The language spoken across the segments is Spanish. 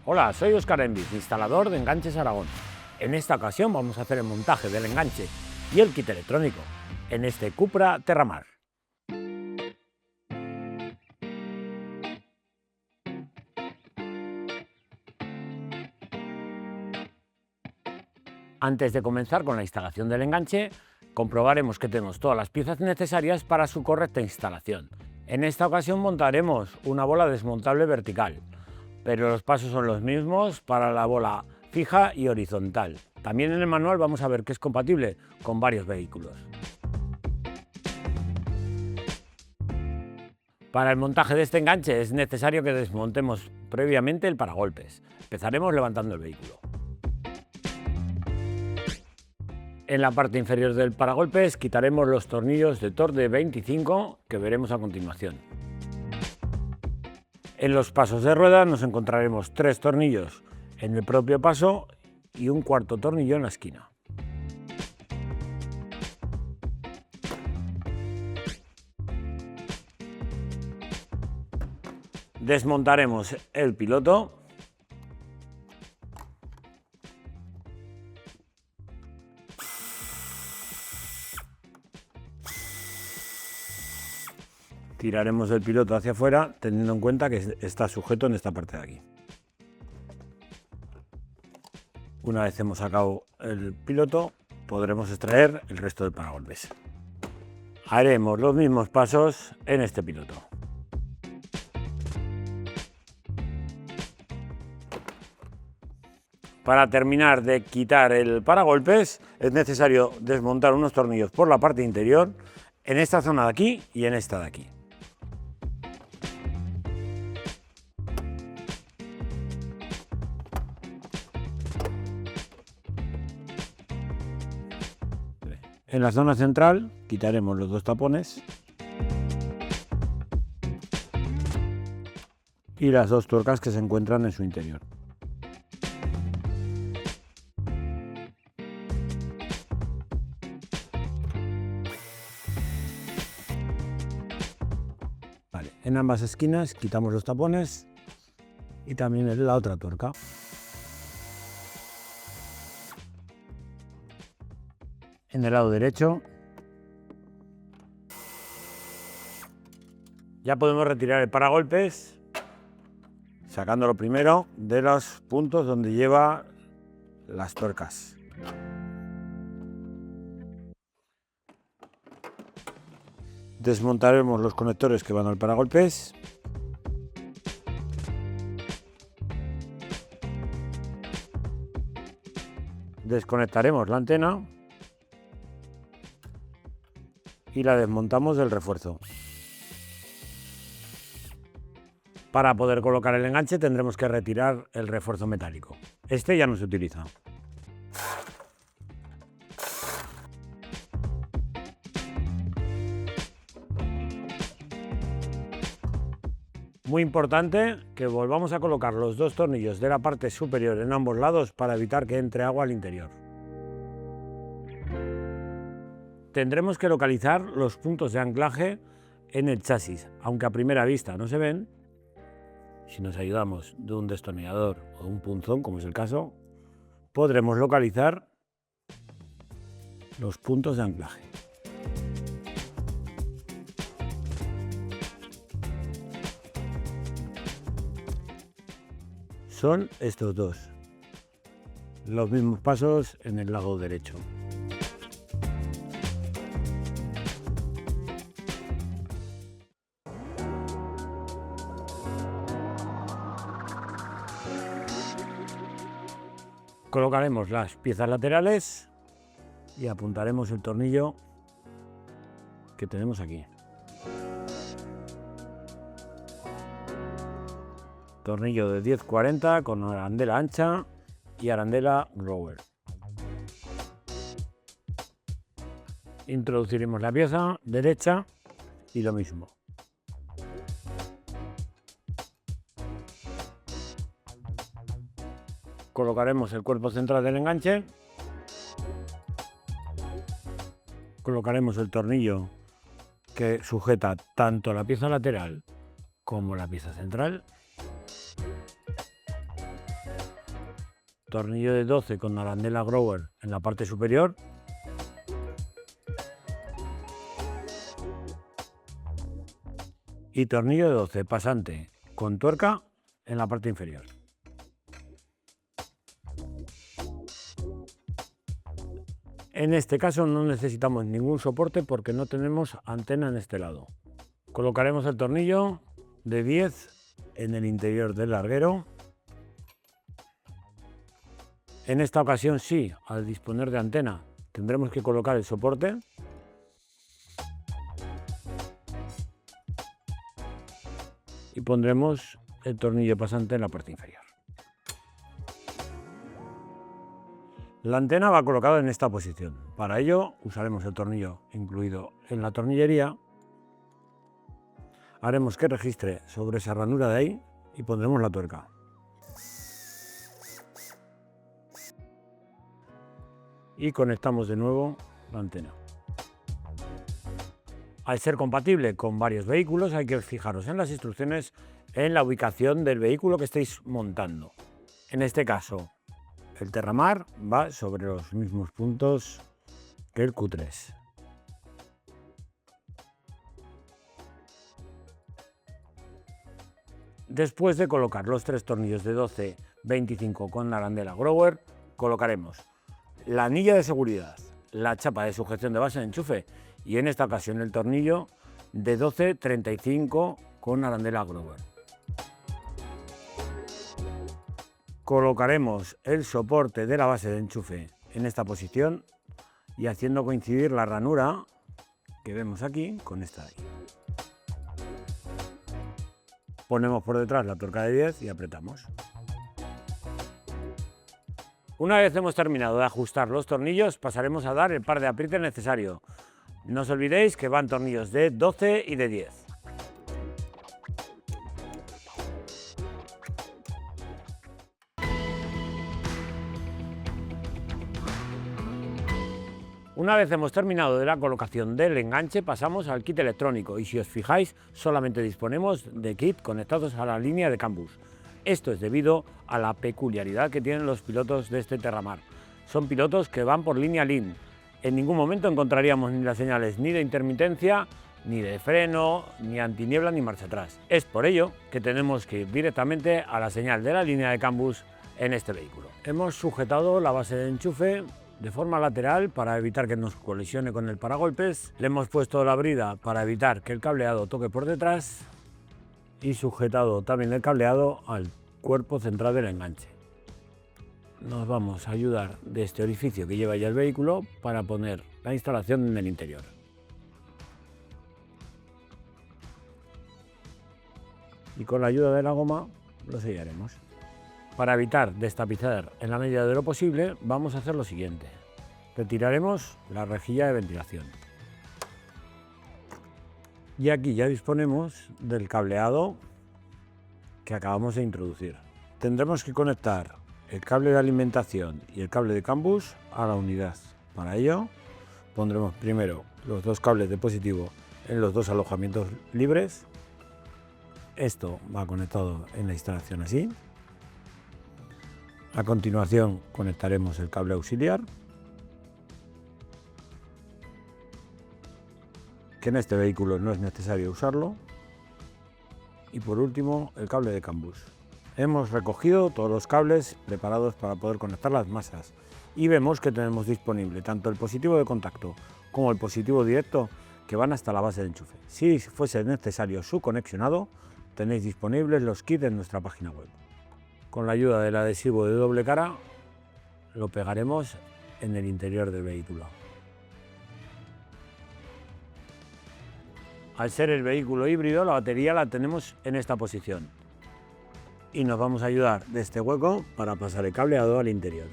Hola, soy Óscar Envis, instalador de Enganches Aragón. En esta ocasión vamos a hacer el montaje del enganche y el kit electrónico en este Cupra Terramar. Antes de comenzar con la instalación del enganche, comprobaremos que tenemos todas las piezas necesarias para su correcta instalación. En esta ocasión montaremos una bola desmontable vertical, pero los pasos son los mismos para la bola fija y horizontal. También en el manual vamos a ver que es compatible con varios vehículos. Para el montaje de este enganche es necesario que desmontemos previamente el paragolpes. Empezaremos levantando el vehículo. En la parte inferior del paragolpes quitaremos los tornillos de Torx de 25 que veremos a continuación. En los pasos de rueda nos encontraremos 3 tornillos en el propio paso y un cuarto tornillo en la esquina. Desmontaremos el piloto . Tiraremos el piloto hacia afuera, teniendo en cuenta que está sujeto en esta parte de aquí. Una vez hemos sacado el piloto, podremos extraer el resto del paragolpes. Haremos los mismos pasos en este piloto. Para terminar de quitar el paragolpes, es necesario desmontar unos tornillos por la parte interior, en esta zona de aquí y en esta de aquí. En la zona central quitaremos los 2 tapones y las 2 tuercas que se encuentran en su interior. Vale, en ambas esquinas quitamos los tapones y también la otra tuerca. En el lado derecho ya podemos retirar el paragolpes sacándolo primero de los puntos donde lleva las tuercas. Desmontaremos los conectores que van al paragolpes. Desconectaremos la antena y la desmontamos del refuerzo. Para poder colocar el enganche tendremos que retirar el refuerzo metálico. Este ya no se utiliza. Muy importante que volvamos a colocar los 2 tornillos de la parte superior en ambos lados para evitar que entre agua al interior. Tendremos que localizar los puntos de anclaje en el chasis, aunque a primera vista no se ven. Si nos ayudamos de un destornillador o un punzón, como es el caso, podremos localizar los puntos de anclaje. Son estos 2, los mismos pasos en el lado derecho. Colocaremos las piezas laterales y apuntaremos el tornillo que tenemos aquí. Tornillo de 10-40 con arandela ancha y arandela grower. Introduciremos la pieza derecha y lo mismo. Colocaremos el cuerpo central del enganche. Colocaremos el tornillo que sujeta tanto la pieza lateral como la pieza central. tornillo de 12 con arandela grower en la parte superior y tornillo de 12 pasante con tuerca en la parte inferior. En este caso no necesitamos ningún soporte porque no tenemos antena en este lado. Colocaremos el tornillo de 10 en el interior del larguero. En esta ocasión sí, al disponer de antena, tendremos que colocar el soporte. Y pondremos el tornillo pasante en la parte inferior. La antena va colocada en esta posición. Para ello usaremos el tornillo incluido en la tornillería. Haremos que registre sobre esa ranura de ahí y pondremos la tuerca. Y conectamos de nuevo la antena. Al ser compatible con varios vehículos hay que fijaros en las instrucciones en la ubicación del vehículo que estéis montando. En este caso, el Terramar va sobre los mismos puntos que el Q3. Después de colocar los 3 tornillos de 12-25 con la arandela grower, colocaremos la anilla de seguridad, la chapa de sujeción de base de enchufe y en esta ocasión el tornillo de 12-35 con arandela grower. Colocaremos el soporte de la base de enchufe en esta posición y haciendo coincidir la ranura que vemos aquí con esta de ahí. Ponemos por detrás la tuerca de 10 y apretamos. Una vez hemos terminado de ajustar los tornillos, pasaremos a dar el par de apriete necesario. No os olvidéis que van tornillos de 12 y de 10. Una vez hemos terminado de la colocación del enganche, pasamos al kit electrónico y si os fijáis, solamente disponemos de kit conectados a la línea de CAN bus. Esto es debido a la peculiaridad que tienen los pilotos de este Terramar. Son pilotos que van por línea LIN. En ningún momento encontraríamos ni las señales ni de intermitencia, ni de freno, ni antiniebla, ni marcha atrás. Es por ello que tenemos que ir directamente a la señal de la línea de CAN bus en este vehículo. Hemos sujetado la base de enchufe de forma lateral para evitar que nos colisione con el paragolpes. Le hemos puesto la brida para evitar que el cableado toque por detrás y sujetado también el cableado al cuerpo central del enganche. Nos vamos a ayudar de este orificio que lleva ya el vehículo para poner la instalación en el interior. Y con la ayuda de la goma lo sellaremos. Para evitar destapizar en la medida de lo posible, vamos a hacer lo siguiente. Retiraremos la rejilla de ventilación. Y aquí ya disponemos del cableado que acabamos de introducir. Tendremos que conectar el cable de alimentación y el cable de CAN bus a la unidad. Para ello, pondremos primero los dos cables de positivo en los dos alojamientos libres. Esto va conectado en la instalación así. A continuación conectaremos el cable auxiliar, que en este vehículo no es necesario usarlo, y por último el cable de CAN bus. Hemos recogido todos los cables preparados para poder conectar las masas y vemos que tenemos disponible tanto el positivo de contacto como el positivo directo que van hasta la base de enchufe. Si fuese necesario su conexionado, tenéis disponibles los kits en nuestra página web. Con la ayuda del adhesivo de doble cara lo pegaremos en el interior del vehículo. Al ser el vehículo híbrido, la batería la tenemos en esta posición y nos vamos a ayudar de este hueco para pasar el cableado al interior.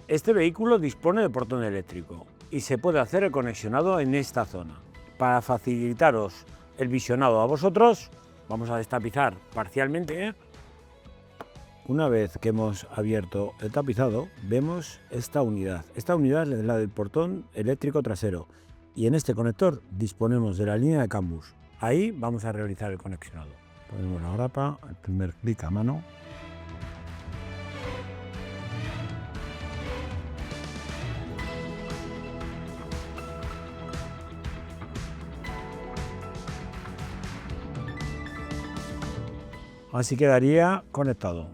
Este vehículo dispone de portón eléctrico y se puede hacer el conexionado en esta zona. Para facilitaros el visionado a vosotros, vamos a destapizar parcialmente. Una vez que hemos abierto el tapizado, vemos esta unidad. Esta unidad es la del portón eléctrico trasero y en este conector disponemos de la línea de CAN bus. Ahí vamos a realizar el conexionado. Ponemos la grapa, el primer clic a mano Así quedaría conectado.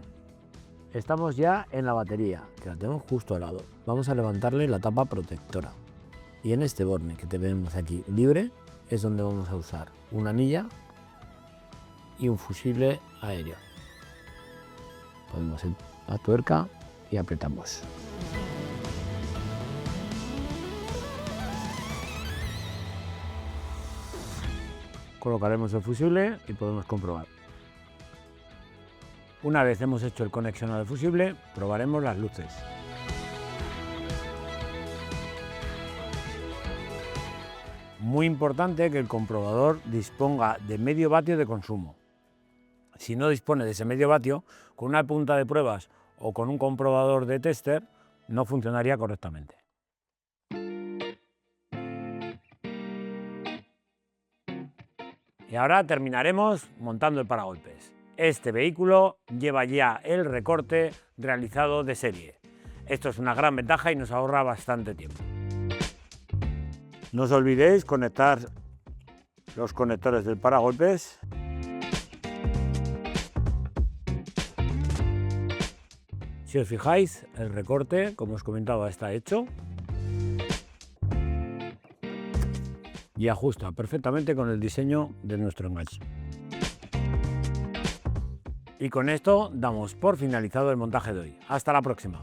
Estamos ya en la batería, que la tenemos justo al lado. Vamos a levantarle la tapa protectora. Y en este borne que tenemos aquí libre es donde vamos a usar una anilla y un fusible aéreo. Ponemos la tuerca y apretamos. Colocaremos el fusible y podemos comprobar. Una vez hemos hecho el conexionado del fusible, probaremos las luces. Muy importante que el comprobador disponga de medio vatio de consumo. Si no dispone de ese medio vatio, con una punta de pruebas o con un comprobador de tester, no funcionaría correctamente. Y ahora terminaremos montando el paragolpes. Este vehículo lleva ya el recorte realizado de serie. Esto es una gran ventaja y nos ahorra bastante tiempo. No os olvidéis conectar los conectores del paragolpes. Si os fijáis, el recorte, como os comentaba, está hecho y ajusta perfectamente con el diseño de nuestro enganche. Y con esto damos por finalizado el montaje de hoy. Hasta la próxima.